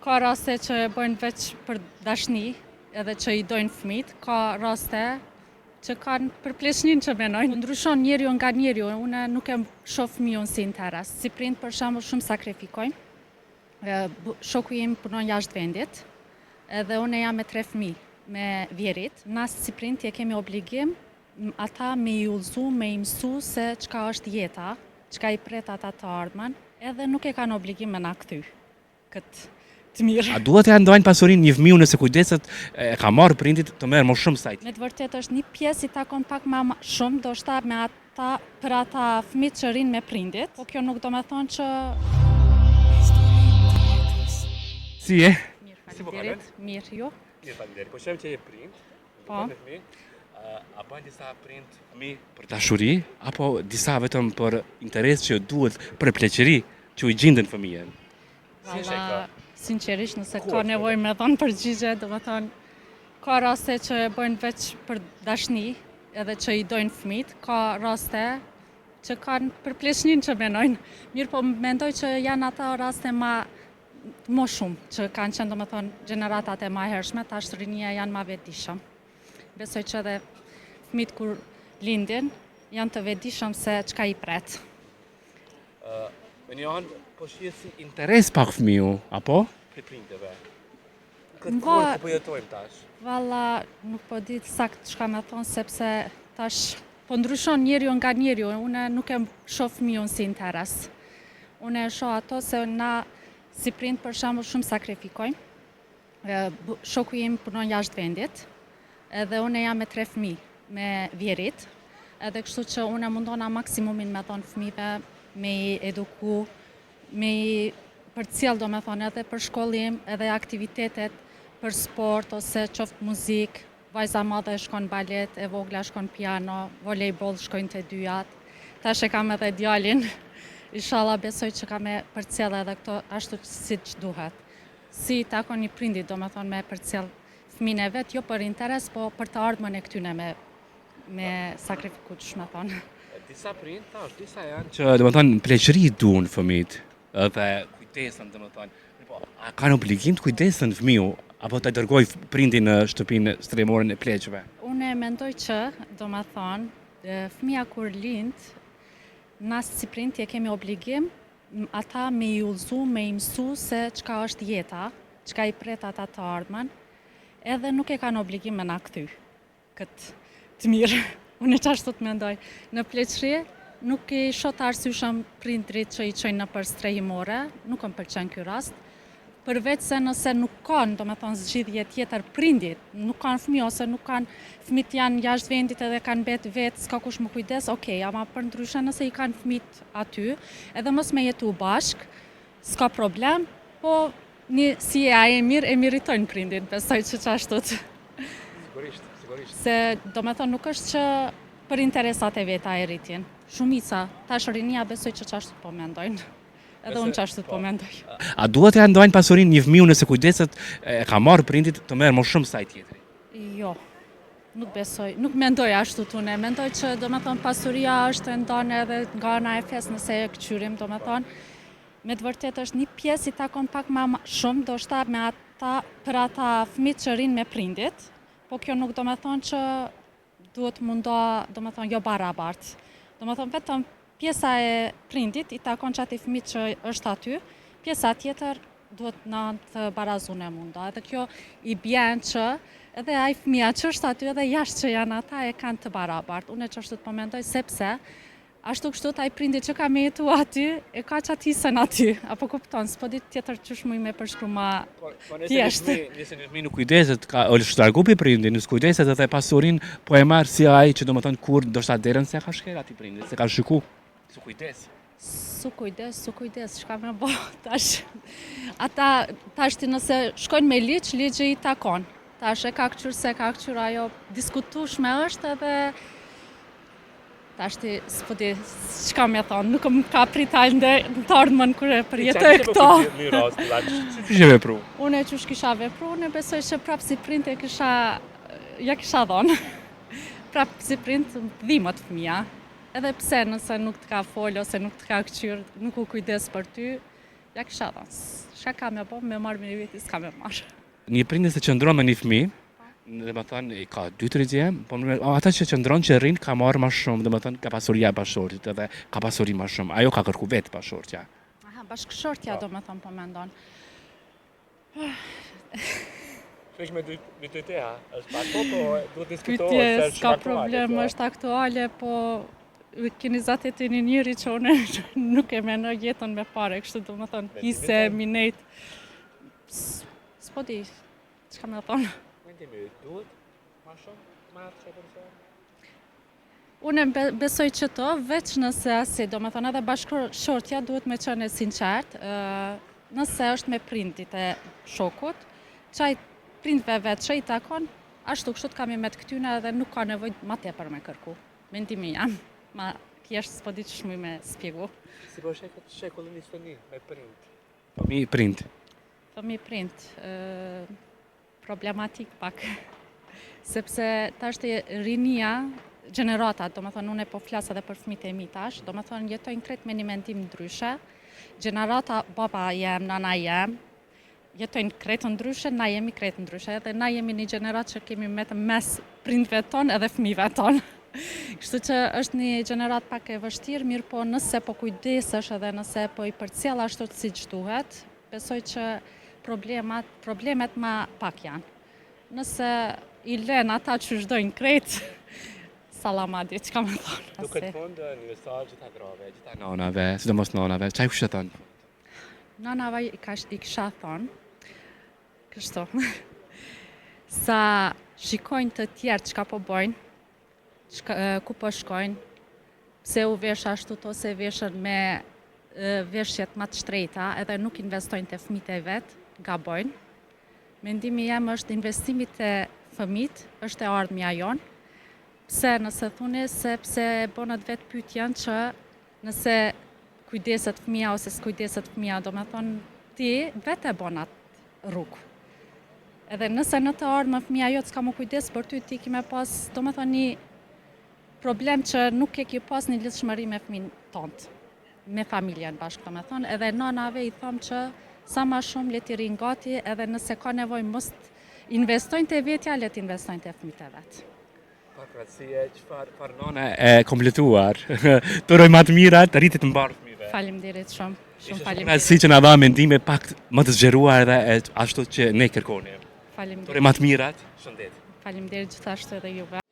Ka raste që e bëjnë veç për dashni, edhe që i dojnë fëmijët, ka raste që kanë për pleqnin që menojnë. Ndryshon njeriu nga njeriu, unë nuk e shoh fëmijën si interes. Si prind për shembull shumë sakrifikojnë. Shoku im punon jashtë vendit, edhe unë jam me 3 fëmijë, me vjerit. Na si prind e kemi obligim ata me i udhëzu, me i mësu se çka është jeta, çka i pret ata të ardhmen, edhe nuk e kanë obligim me na kthy këtë të mirë. A duhet ja ndajnë pasurinë një fëmiu nëse kujdeset e ka marrë prindit të merr më shumë sajt? Me të vërtetë është një pjesë i takon pak më shumë, do shta me ata për ata fëmijët që rrinë me prindit, po kjo nuk do me thonë që... Si e? Mirë, faleminderit. Mirë, jo. Mirë, faleminderit. Po shem që je prind, po. A bën disa prind fëmijë për dashuri, apo disa vetëm për interes që duhet për pleqëri që u gjindën fëmijën? Valla, sinqerisht, nëse ka nevojë me thonë përgjigje, do me thonë, ka raste që e bëjnë veç për dashni, edhe që i dojnë fëmijët, ka raste që kanë për pleqnin që menojnë. Mirë, po mendoj që janë ata raste më shumë, që kanë qenë, do me thonë, gjeneratat e ma hershme, tash rinia janë ma vetëdijshëm. Besoj që edhe fëmijët kur lindin, janë të vetëdijshëm se çka i pret. Me një anë, po shihet si interes pak fëmiu, apo? Për prindëve. Këtë kohë që po jetojmë tash. Valla, nuk po di sakt çka me thonë, sepse tash po ndryshon njeriu nga njeriu, unë nuk e shoh fëmijën si interes. Unë e shoh ato se na si prind për shembull shumë sakrifikojmë. Shoku im punon jashtë vendit, edhe unë jam me 3 fëmijë, me vjerit, edhe kështu që unë mundona maksimumin me thonë fëmijëve, me i eduku, me i përcjell, do me thonë, edhe për shkollim, edhe aktivitetet për sport, ose qoftë muzik, vajza madhe shkon balet, e vogla shkon piano, volejboll shkojnë të dyjat. Tash e kam edhe djalin, inshallah besoj që kam e përcjell edhe këto ashtu siç duhet. Si takon një prindit, do me thonë, me përcjell fëmijën e vet, jo për interes, po për të ardhmen e këtyne me sakrifiku që shme thonë. Disa prind, tash, disa janë që, do me thonë, pleqëri duan fëmijët, edhe kujdesën, do me thonë. Po, a kanë obligim të kujdesën fëmiu, apo të dërgoj prindin në shtëpinë stremore në pleqëve? Unë mendoj që, do me thonë, fëmija kur lind, na si prind e kemi obligim ata me i udhëzu, me i mësu se çka është jeta, çka i pret ata të ardhmen, edhe nuk e kanë obligim me na kthy këtë të mirë. Unë qashtu të mendoj. Në pleqëri nuk i shoh të arsyeshëm prindrit që i çojnë nëpër strehimore, nuk më pëlqen ky rast. Përveç se nëse nuk kanë, do me thonë, zgjidhje tjetër prindit, nuk kanë fëmijë ose nuk kanë fëmijët janë jashtë vendit edhe kanë vetë, s'ka kush më kujdes, okej, ama për ndryshe nëse i kanë fëmijët aty, edhe mos me jetu bashk, s'ka problem, po si e mirë, e meritojnë prindin, besoj që qashtut. Sigurisht. Se do me thonë nuk është që për interesat e veta e rritin. Shumica, tash rinia besoj që qashtu po mendojnë. Edhe unë qashtu po mendoj. A duhet ja ndajnë pasurinë një fëmiu nëse kujdeset e ka marrë prindit të merr më shumë sajt tjetri? Jo, nuk besoj, nuk mendoj ashtu tune. Mendoj që do me thonë pasuria është ndonë edhe nga ana e fesë nëse e këqyrim, do me thonë. Me të vërtetë është një pjesë i takon pak më shumë, do shta me ata për ata fëmijët që rrinë me prindit. Po kjo nuk do me thonë që duhet mundo, do me thonë, jo barabartë. Do me thonë, vetëm pjesa e prindit i takon që ati fëmijët që është aty, pjesa tjetër duhet në të barazune mundo. Edhe kjo i bjen që edhe ai fëmija që është aty edhe jashtë që janë ata e kanë të barabartë. Unë që është të pomendoj sepse ashtu kështu ai prindi që ka me jetu aty, e ka që atisën aty, apo kupton, s'po ditë tjetër qësh muj me përshkru ma tjeshtë. Nëse një fëmijë nuk kujdeset, është largu pi prindi, nësë kujdeset edhe pasurin, po e marë si ai që do më thonë kur do shta derën se ka shkel ati prindi, se ka shiku, su kujdes. Su kujdes, shka me bo, tash. Ata, tash ti nëse shkojnë me ligji i takon. Tash e ka këqyr se ka këqyr ajo diskutushme është edhe tash ti s'po di çka më thon, nuk më ka prital në të ardhmen kur e përjetoj këto. Çu je vepru? Unë çush kisha vepru, unë besoj se prap si print ja kisha dhënë. Prap si print dhimbët fëmia. Edhe pse nëse nuk të ka fol ose nuk të ka këqyr, nuk u kujdes për ty, Ja kisha thënë, çka ka me bo, me marrë me veti, s'ka me marrë. Një prindër se qëndron me një fëmijë, dhe më thënë, i ka 2-3 dje, po ata që qëndron që rrin ka marrë më shumë, dhe më thënë, ka pasuria e bashortit edhe ka pasuri më shumë. Ajo ka kërku vetë bashortja. Aha, bashkëshortja do me thënë po mendon. Shpesh me dy te, ha? Është pak po duhet diskutohet Pytje, se s'ka problem, është aktuale, po keni zatet e një njëri që une nuk e menoj jetën me pare, kështu do me thënë, hise, minejt. S'po di, çka me thonë. Mendimi, duhet më shumë, më atë që përse? Unë besoj që to, veç nëse si, do me thonë edhe bashkëshortja duhet me qenë e sinqert, nëse është me prindit e shokut, qaj prindve vetë që i takon, ashtu kështu t'kam i me të këtyne edhe nuk ka nevoj ma tepër me kërku. Mendimi jam, ma thjesht s'po di që shmuj me spjegu. Si po shekullin i stoni me prind? Fëmi prind. Fëmi prind, problematik pak, sepse tash të rinia, gjeneratat, do me thonë unë e po flasë edhe për fëmijët e mi tash, do me thonë jetojnë krejt me një mendim ndryshe, gjenerata baba jem, nana jem, jetojnë krejt ndryshe, na jemi krejt ndryshe, edhe na jemi një gjenerat që kemi me të mes prindve tonë edhe fëmijëve tonë. Kështu që është një gjenerat pak e vështirë, mirë po nëse po kujdesesh edhe nëse po i përcjell ashtu siç duhet, besoj që problemet ma pak janë. Nëse i lën ata që shdojnë krejt, salamadi, që ka me thonë. Duke të fund një mesazh gjitha grave, gjitha nanave, sidomos nanave, çaj kush e thon? Nanave i kisha thonë, kështu, sa shikojnë të tjerë çka po bojnë, ku po shkojnë, pse u vesh ashtu to se veshën me veshjet më të shtrejta edhe nuk investojnë te fëmijët e vet, gabojnë. Mendimi jam është investimi te fëmijët, është e ardhmja jonë. Pse nëse thuni sepse bonat vet pyetjen që nëse kujdeset fëmia ose s'kujdeset fëmia, do me thonë ti vetë e bonat rrugë. Edhe nëse në të ardhmë fëmia jotë s'ka më kujdes për ty, ti ki me pas, do me thonë një problem që nuk e ki pas një lidhshmëri me fëmin tontë, me familjen bashkë, do me thonë, edhe nanave i thom që sa ma shumë le t'i rinë gati, edhe nëse ka nevojë mos investojnë te vetja, le t'investojnë te fëmijët e vet. Pakratësie, çfarë nane e kompletuar. Turoj më të mirat, rritet të mbarë fëmijëve. Faleminderit shumë. Shumë faleminderit. Pakratësi që na dha mendime pak më të zgjeruar edhe ashtu që ne kërkonim. Faleminderit. Turoj më të mirat, shëndet. Faleminderit gjithashtu edhe juve.